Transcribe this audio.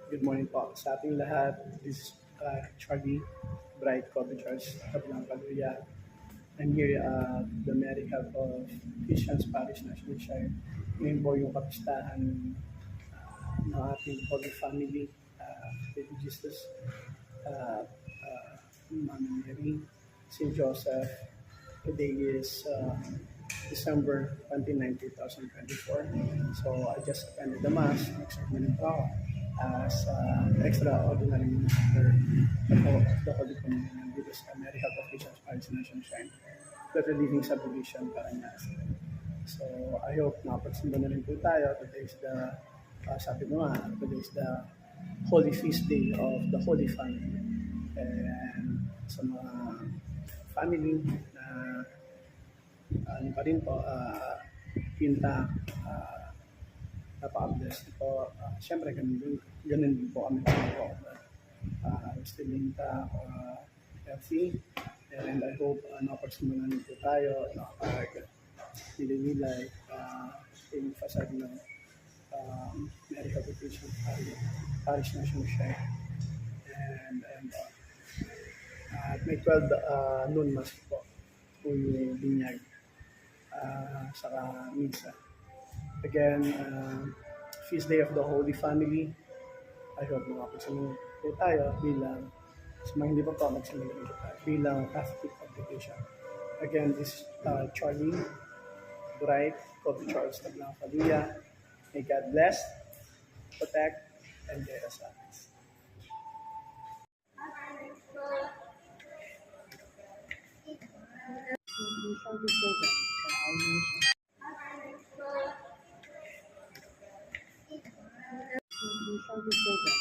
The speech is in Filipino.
Good morning po sa ating lahat. This is Charlie Bright Coffee Charles Kabilang Kaluya. I'm here at the Mary Health of Christians Parish National Shire. Ngayon po yung kapistahan ng ating Holy Family, Baby Jesus, Mama Mary, St. Joseph. Today is December 29, 2024. So I just attended the Mass. Next minute po ako as extraordinary minister of the Holy Communion dito sa Mary Health of Christians Parish National Shrine, the Relieving Subdivision Paranaque. So I hope nakapagsimba na rin po tayo. Today is the, sabi ko nga, today is the Holy Feast Day of the Holy Family. And sa mga family na ano pa rin po, intact, napaka-blessed po. Siyempre, ganun din po kami po. Still intact, healthy, and I hope nakapagsimulan po tayo, nililay, yung fasad ng Mary Health of Christians Parish National Shire. And at may 12 noon mas po yung binyag, saka misa. Again, Feast Day of the Holy Family. I hope makapagsamin po tayo bilang sa mga hindi pa po magsamin po tayo bilang Catholic congregation. Again, this is Charlie Bright, Coffee Charles Kabilang Kaluya. May God bless, protect, and guide us always. We shall be servants for our nation. We shall be servants